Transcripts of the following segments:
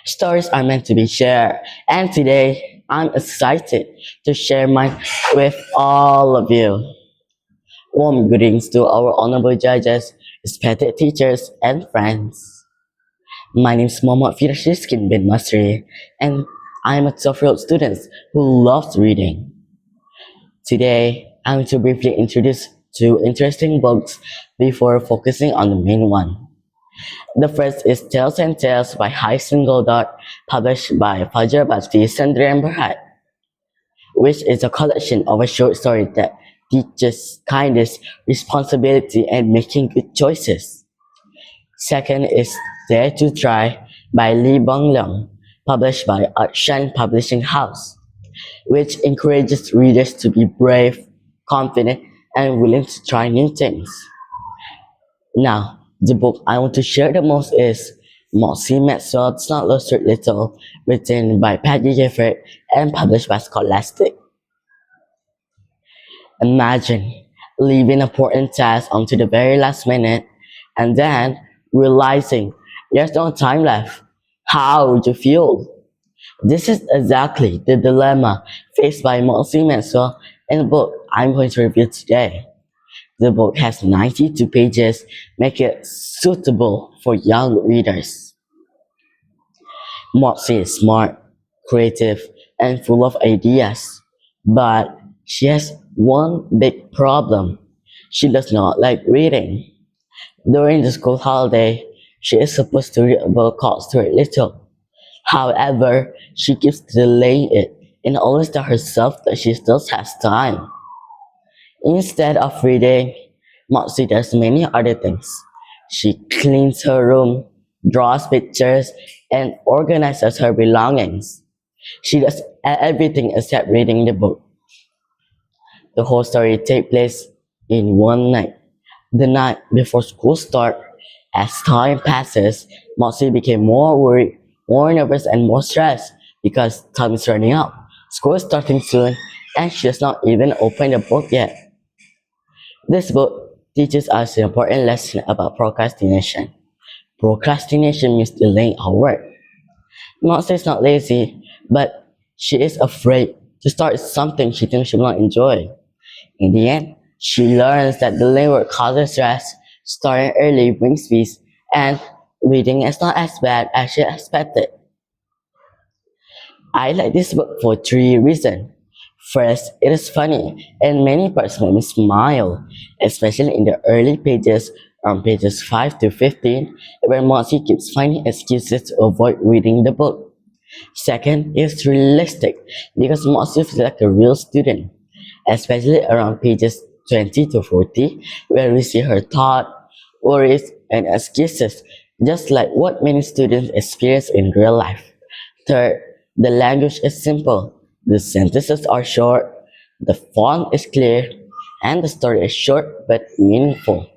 Stories are meant to be shared, and today I'm excited to share mine with all of you. Warm greetings to our honorable judges, respected teachers, and friends. My name is Firash Rizqin bin Masri, and I'm a 12-year-old student who loves reading. Today, I'm going to briefly introduce two interesting books before focusing on the main one. The first is Tales and Tales by Rizqin Goddard, published by Fajar Basti Sandri and Berhat, which is a collection of a short story that teaches kindness, responsibility, and making good choices. Second is Dare to Try by Lee Bong Leong, published by Shan Publishing House, which encourages readers to be brave, confident, and willing to try new things. Now, the book I want to share the most is Masri Does Not Look Little, written by Patty Gifford and published by Scholastic. Imagine leaving important tasks onto the very last minute and then realizing there's no time left. How would you feel? This is exactly the dilemma faced by Masri in the book I'm going to review today. The book has 92 pages, making it suitable for young readers. Masri is smart, creative, and full of ideas, but she has one big problem. She does not like reading. During the school holiday, she is supposed to read a book called Stuart Little. However, she keeps delaying it and always tells herself that she still has time. Instead of reading, Masri does many other things. She cleans her room, draws pictures, and organizes her belongings. She does everything except reading the book. The whole story takes place in one night. The night before school starts. As time passes, Masri became more worried, more nervous, and more stressed because time is running out. School is starting soon, and she has not even opened the book yet. This book teaches us an important lesson about procrastination. Procrastination means delaying our work. Masri is not lazy, but she is afraid to start something she thinks she will not enjoy. In the end, she learns that delaying work causes stress, starting early brings peace, and reading is not as bad as she expected. I like this book for three reasons. First, it is funny, and many parts make me smile, especially in the early pages, on pages 5 to 15, where Masri keeps finding excuses to avoid reading the book. Second, it's realistic, because Masri feels like a real student, especially around pages 20 to 40, where we see her thoughts, worries, and excuses, just like what many students experience in real life. Third, the language is simple, the sentences are short, the font is clear, and the story is short but meaningful.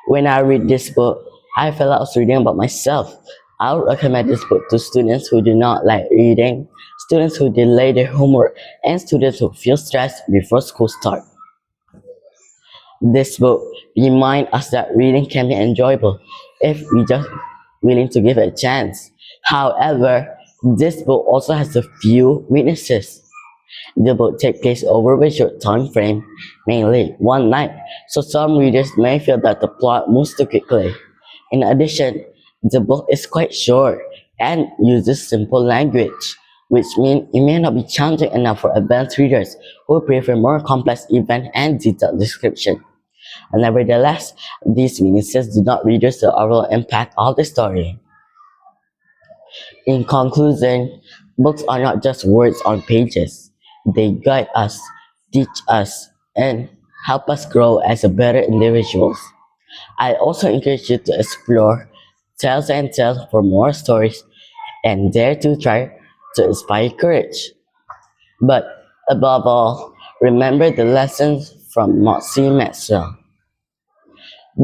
When I read this book, I felt like I was reading about myself. I would recommend this book to students who do not like reading, students who delay their homework, and students who feel stressed before school starts. This book reminds us that reading can be enjoyable if we just willing to give it a chance. However, this book also has a few weaknesses. The book takes place over a short time frame, mainly one night, so some readers may feel that the plot moves too quickly. In addition, the book is quite short and uses simple language, which means it may not be challenging enough for advanced readers who prefer more complex event and detailed description. Nevertheless, these weaknesses do not reduce the overall impact of the story. In conclusion, books are not just words on pages. They guide us, teach us, and help us grow as a better individuals. I also encourage you to explore Tales and Tales for more stories and dare to try to inspire courage. But above all, remember the lessons from Masri Maxwell.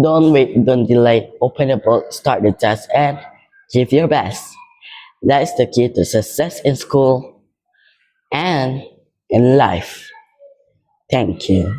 Don't wait, don't delay, open the book, start the test, and give your best. That is the key to success in school and in life. Thank you.